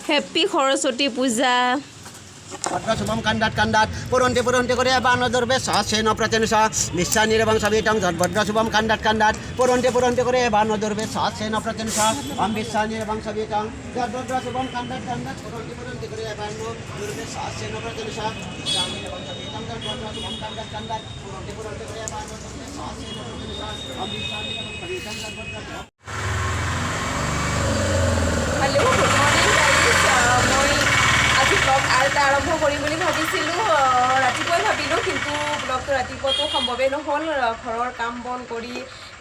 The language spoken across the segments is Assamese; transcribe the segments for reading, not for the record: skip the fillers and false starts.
Happy Saraswati Puja. शुभम कंदात पुरंते करे बानदर बे सासेन प्रत्यनुसा निशानी रेबं सबितम भद्र शुभम कंदात पुरंते करे बानदर बे सासेन प्रत्यनुसा हम निशानी रेबं सबितम भद्र शुभम कंदात पुरंते करे बानदर बे सासेन प्रत्यनुसा निशानी रेबं सबितम भद्र शुभम कंदात पुरंते करे बानदर बे सासेन प्रत्यनुसा हम निशानी रेबं सबितम Hello, good morning guys. মই আজি ব্লগ এটা আৰম্ভ কৰিম বুলি ভাবিছিলোঁ ৰাতিপুৱাই ভাবিলোঁ কিন্তু ব্লগটো ৰাতিপুৱাটো সম্ভৱেই নহ'ল ঘৰৰ কাম বন কৰি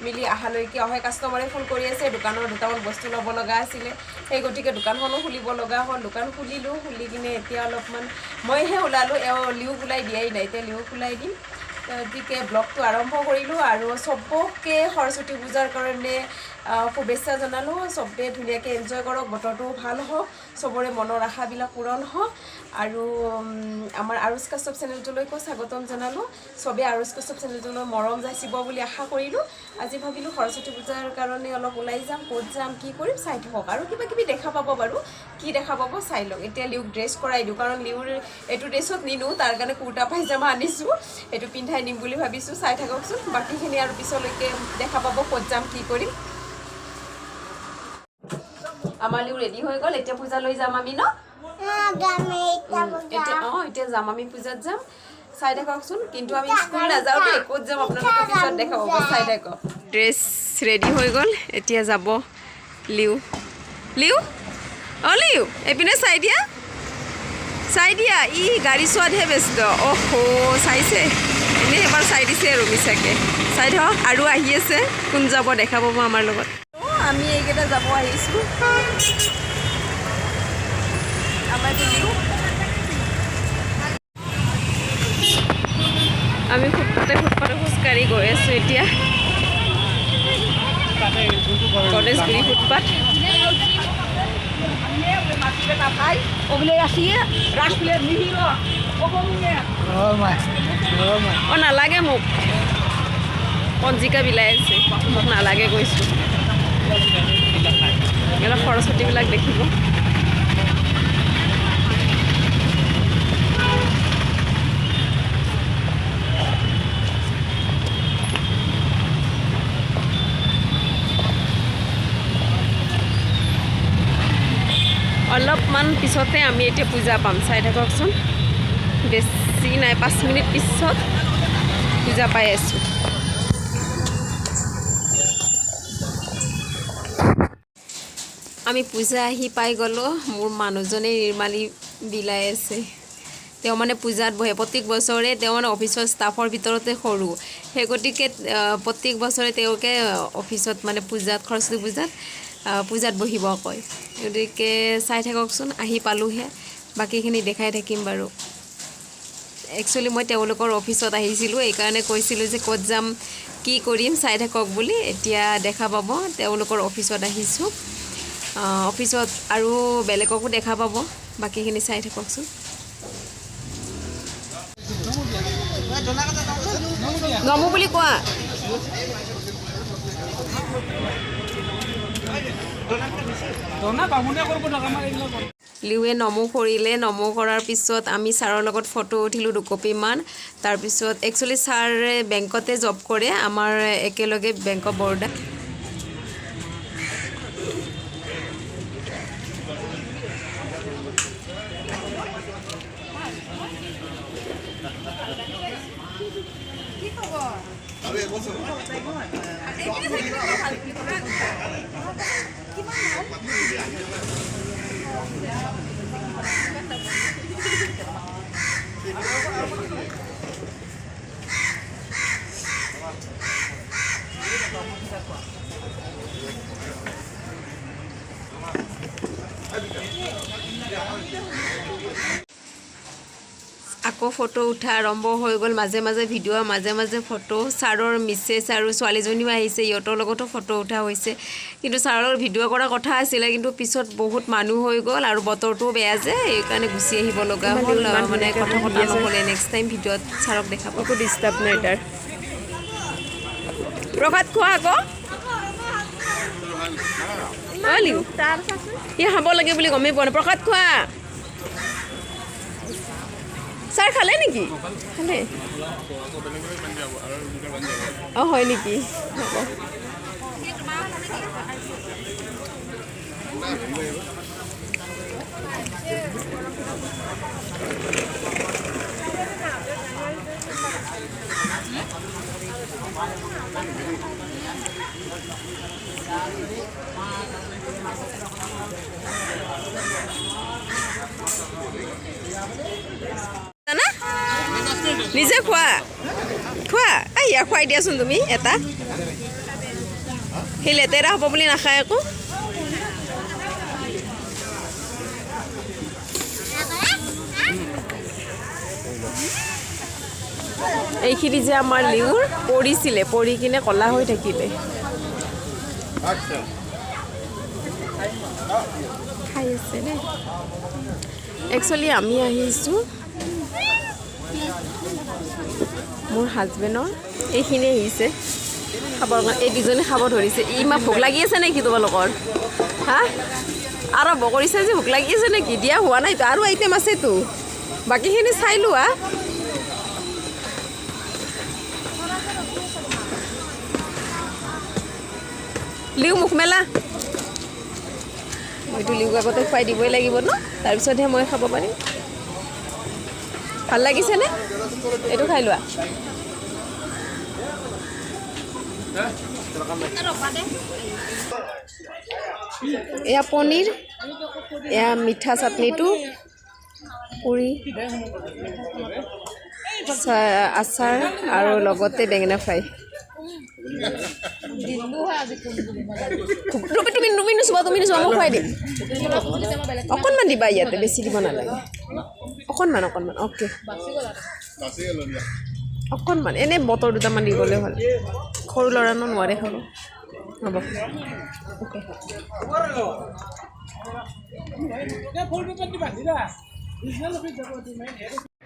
মিলি আহালৈকে অহা কাষ্টমাৰে ফোন কৰি আছে দোকানৰ দুটামান বস্তু ল'ব লগা আছিলে সেই গতিকে দোকানখনো খুলিব লগা হ'ল দোকান খুলিলোঁ খুলি কিনে এতিয়া অলপমান মইহে ওলালোঁ লিউ ওলাই দিয়াই নাই এতিয়া লিউ ওলাই দিম গতিকে ব্লগটো আৰম্ভ কৰিলোঁ আৰু চবকে সৰস্বতী পূজাৰ কাৰণে শুভেচ্ছা জনালোঁ চবে ধুনীয়াকৈ এনজয় কৰক বতৰটো ভাল হওক চবৰে মনৰ আশাবিলাক পূৰণ হওক আৰু আমাৰ আৰুজ কাশ্যপ চেনেলটোলৈকো স্বাগতম জনালোঁ চবে আৰুজ কাশ্যপ চেনেলটোলৈ মৰম যাচিব বুলি আশা কৰিলোঁ আজি ভাবিলোঁ সৰস্বতী পূজাৰ কাৰণে অলপ ওলাই যাম ক'ত যাম কি কৰিম চাই থাকক আৰু কিবা কিবি দেখা পাব বাৰু কি দেখা পাব চাই লওক এতিয়া লিউক ড্ৰেছ কৰাই দিওঁ কাৰণ লিউৰ এইটো ড্ৰেছত নিনো তাৰ কাৰণে কুৰ্তা পাইজামা আনিছোঁ এইটো পিন্ধাই নিম বুলি ভাবিছোঁ চাই থাককচোন বাকীখিনি আৰু পিছলৈকে দেখা পাব ক'ত যাম কি কৰিম আমাৰ লিউ ৰেডি হৈ গ'ল এতিয়া পূজালৈ যাম আমি ন এতিয়া যাম আমি পূজাত যাম চাই থাককচোন কিন্তু আমি স্কুল নাযাওঁ দেই ক'ত যাম আপোনালোকে পিছত দেখা পাব চাই থাকক ড্ৰেছ ৰেডি হৈ গ'ল এতিয়া যাব লিউ লিউ লিউ এইপিনে চাই দিয়া ই গাড়ী চোৱাতহে ব্যস্ত অহ' চাইছে এনেই এবাৰ চাই দিছে আৰু মিছাকৈ চাই থাকক আৰু আহি আছে কোন যাব দেখা পাব আমাৰ লগত আমি এইকেইটা যাব আহিছোঁ আমাৰ লিউ আমি ফুটপাতে খোজকাঢ়ি গৈ আছোঁ এতিয়া গণেশগুৰি ফুটপাথ নালাগে মোক পঞ্জিকা বিলাই আছে মোক নালাগে কৈছোঁ এইবিলাক সৰস্বতীবিলাক দেখিব অলপমান পিছতে আমি এতিয়া পূজা পাম চাই থাককচোন বেছি নাই 5 মিনিট পিছত পূজা পাই আছোঁ আমি পূজা আহি পাই গ'লোঁ মোৰ মানুহজনে নিৰ্মালী বিলাই আছে তেওঁ মানে পূজাত বহে প্ৰত্যেক বছৰে তেওঁ মানে অফিচৰ ষ্টাফৰ ভিতৰতে সৰু সেই গতিকে প্ৰত্যেক বছৰে তেওঁকে অফিচত মানে পূজাত সৰস্বতী পূজাত বহিব কয় গতিকে চাই থাককচোন আহি পালোঁহে বাকীখিনি দেখাই থাকিম বাৰু একচুৱেলি মই তেওঁলোকৰ অফিচত আহিছিলোঁ এইকাৰণে কৈছিলোঁ যে ক'ত যাম কি কৰিম চাই থাকক বুলি এতিয়া দেখা পাব তেওঁলোকৰ অফিচত আহিছোঁ অফিচত আৰু বেলেগকো দেখা পাব বাকীখিনি চাই থাককচোন নমো বুলি কোৱা লিউৱে নমো কৰিলে নমো কৰাৰ পিছত আমি ছাৰৰ লগত ফটো উঠিলোঁ দুকপিমান তাৰপিছত একচুৱেলি ছাৰে বেংকতে জব কৰে আমাৰ একেলগে বেংক অফ বৰোদা আকৌ ফটো উঠা আৰম্ভ হৈ গ'ল মাজে মাজে ভিডিঅ' মাজে মাজে ফটো ছাৰৰ মিছেছ আৰু ছোৱালীজনীও আহিছে ইহঁতৰ লগতো ফটো উঠা হৈছে কিন্তু ছাৰৰ ভিডিঅ' কৰা কথা আছিলে কিন্তু পিছত বহুত মানুহ হৈ গ'ল আৰু বতৰটোও বেয়া যে এইকাৰণে গুচি আহিব লগা হ'ল মানে কথা পতা নহ'লে নেক্সট টাইম ভিডিঅ'ত ছাৰক দেখাব একো ডিষ্টাৰ্ব নাই তাৰ প্ৰসাদ খোৱা আকৌ অঁ লিউ সি খাব লাগে বুলি গমেই পোৱা নাই প্ৰসাদ খোৱা চাৰ খালে নেকি খালে অঁ হয় নেকি হ'ব নিজে খোৱা খোৱা ইয়াক খুৱাই দিয়াচোন তুমি এটা সেই লেতেৰা হ'ব বুলি নাখায় আকৌ এইখিনি যে আমাৰ লিউৰ পৰিছিলে পৰি কিনে ক'লা হৈ থাকিলে খাই আছে নে একচুৱেলি আমি আহিছোঁ মোৰ হাজবেণ্ডৰ এইখিনি আহিছে খাবৰ কাৰণে এই দুজনে খাব ধৰিছে ইমান ভোক লাগি আছে নেকি তোমালোকৰ হা আৰম্ভ কৰিছে যে ভোক লাগি আছে নেকি দিয়া হোৱা নাইতো আৰু আইটেম আছেতো বাকীখিনি চাই লোৱা লিউ মুখ মেলা মইতো লিউক আগতে খুৱাই দিবই লাগিব ন তাৰপিছতহে মই খাব পাৰিম ভাল লাগিছেনে এইটো খাই লোৱা এয়া পনীৰ এয়া মিঠা চাটনিটো পুৰি আচাৰ আৰু লগতে বেঙেনা ফ্ৰাই তুমি নোচোৱা মই খুৱাই দিম অকণমান দিবা ইয়াতে বেছি দিব নালাগে অকণমান অ'কে অকণমান এনেই বটল দুটামান দি গ'লে হ'ল সৰু ল'ৰানো নোৱাৰে খাব হ'ব অ'কে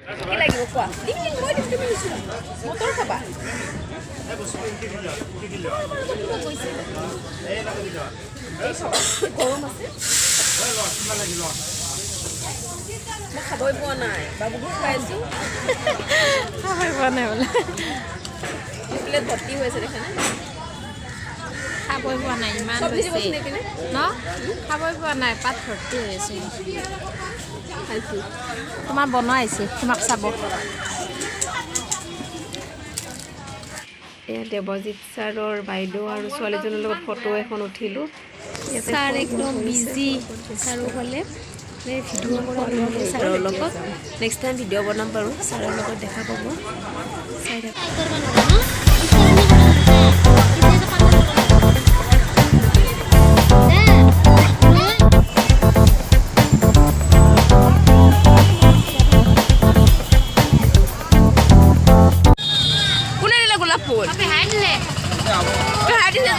কি লাগিব কোৱা মটৰ খাবা গৰম আছে মই খাবই পোৱা নাই বাবুকো খুৱাই আছোঁ খাবই পোৱা নাই বোলে প্লেট ভৰ্তি হৈ আছে দেখানে খাবই পোৱা নাই ইমান হৈছে ন খাবই পোৱা নাই পাত ভৰ্তি হৈ আছে খাইছোঁ তোমাৰ বনোৱা আহিছে তোমাক চাব এয়া দেৱজিৎ ছাৰৰ বাইদেউ আৰু ছোৱালীজনীৰ লগত ফটো এখন উঠিলোঁ ছাৰ একদম বিজি চাৰিওফালে ভিডিঅ' কৰোঁ ছাৰৰ লগত নেক্সট টাইম ভিডিঅ' বনাম বাৰু ছাৰৰ লগত দেখা পাব চাই থাকক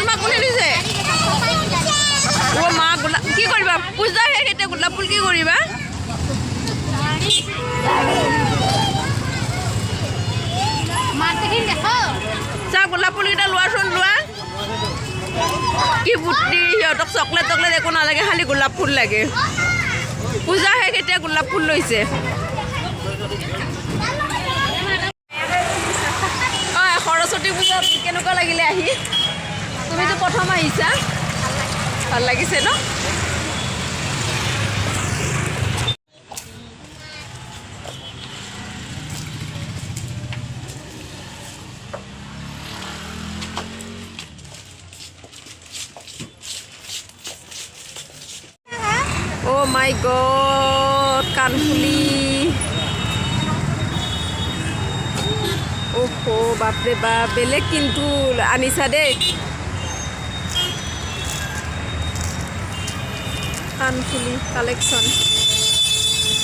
তোমাক কোনে দিছে মা গোলাপ কি কৰিবা পূজা শেষ এতিয়া গোলাপ ফুল কি কৰিবা চা গোলাপ ফুল কেইটা লোৱাচোন লোৱা কি বুদ্ধি সিহঁতক চকলেট একো নালাগে খালি গোলাপ ফুল লাগে পূজা শেষ এতিয়া গোলাপ ফুল লৈছে সৰস্বতী পূজাত কেনেকুৱা লাগিলে আহি তুমিতো প্ৰথম আহিছা ভাল লাগিছে ন অ' মাই গড কাণফুলি ওহ বাপৰে বাপ বেলেগ কিন্তু আনিছা দেই কাণফুলি কালেকশ্যন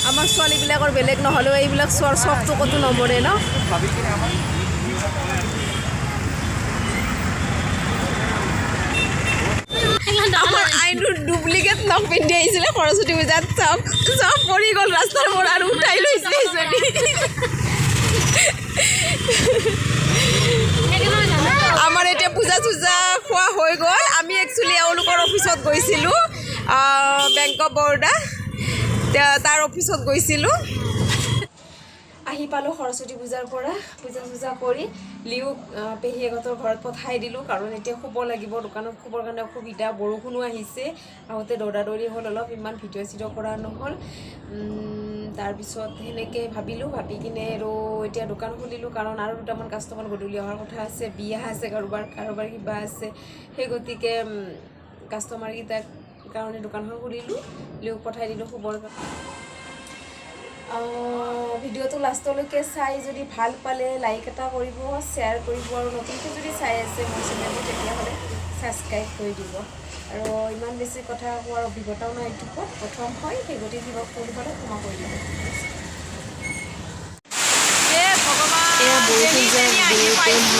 আমাৰ ছোৱালীবিলাকৰ বেলেগ নহ'লেও এইবিলাক চোৱাৰ চখটো ক'তো নমৰে ন আমাৰ আইনুৰ ডুপ্লিকেট নখ পিন্ধি আহিছিলে সৰস্বতী পূজাত চব পৰি গ'ল ৰাস্তাৰ মোৰ আৰু উঠাই লৈছে এইজনী আমাৰ এতিয়া পূজা চূজা খোৱা হৈ গ'ল আমি একচুৱেলি এওঁলোকৰ অফিচত গৈছিলোঁ বেংক অফ বৰোদা তাৰ অফিচত গৈছিলোঁ আহি পালোঁ সৰস্বতী পূজাৰ পৰা পূজা চূজা কৰি লিউক পেহীয়েকহঁতৰ ঘৰত পঠাই দিলোঁ কাৰণ এতিয়া শুব লাগিব দোকানত শুবৰ কাৰণে অসুবিধা বৰষুণো আহিছে আহোঁতে দৌৰা-দৌৰি হ'ল অলপ ইমান ভিডিঅ' চিডিঅ' কৰা নহ'ল তাৰপিছত সেনেকৈ ভাবি কিনে আৰু এতিয়া দোকান খুলিলোঁ কাৰণ আৰু দুটামান কাষ্টমাৰ গধূলি অহাৰ কথা আছে বিয়া আছে কাৰোবাৰ কিবা আছে সেই গতিকে কাষ্টমাৰকেইটাৰ কাৰণে দোকানখন খুলিলোঁ লিউক পঠাই দিলোঁ শুবৰ ভিডিঅ'টো লাষ্টলৈকে চাই যদি ভাল পালে লাইক এটা কৰিব শ্বেয়াৰ কৰিব আৰু নতুনকৈ যদি চাই আছে মোৰ চেনেলটো তেতিয়াহ'লে ছাবস্ক্ৰাইব কৰি দিব আৰু ইমান বেছি কথা কোৱাৰ অভিজ্ঞতাও নাই ইউটিউবত প্ৰথম হয় সেই গতিকে কিবা কৰিবলৈ ক্ষমা কৰি দিব এয়া বৰষুণ যায়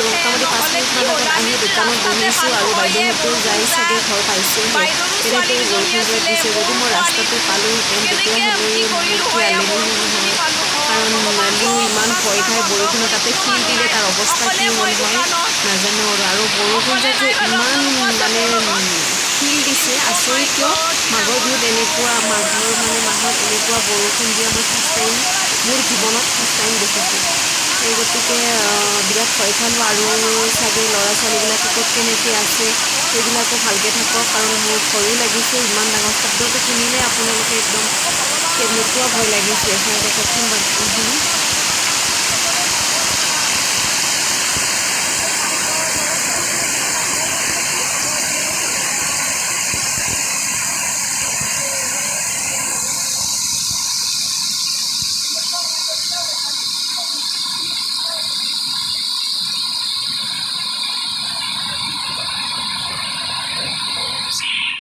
মোটামুটি 5 মিনিটমান আগত আহি দোকানত বহিছোঁ আৰু বাইদেউহঁতো যাই চাগে ঘৰ পাইছেহে তেনেকৈ বৰষুণ যায় দিছে যদি মই ৰাস্তাটো পালোঁহেঁতেন তেতিয়াহ'লে মোৰ কি আলেনি নহয় কাৰণ লিউ ইমান ভয় খাই বৰষুণত তাতে শিল দিলে তাৰ অৱস্থা কি হ'ল হয় নাজানো আৰু বৰষুণ যে ইমান মানে শিল দিছে আচৰিত কিয় মাঘৰ বিহুত এনেকুৱা মাঘত এনেকুৱা বৰষুণ দিয়া মই ফাৰ্ষ্ট টাইম মোৰ জীৱনত ফাৰ্ষ্ট টাইম দেখিছোঁ এই গতিকে বিৰাট ভয় খালোঁ আৰু চাগে ল'ৰা ছোৱালীবিলাকে ক'ত কেনেকৈ আছে সেইবিলাকো ভালকৈ থাকক কাৰণ মোৰ ভয়ো লাগিছে ইমান ডাঙৰ শব্দটো শুনিলে আপোনালোকে একদম কেনেকুৱা ভয় লাগিছে সিহঁতে প্ৰথমবাৰ শুনি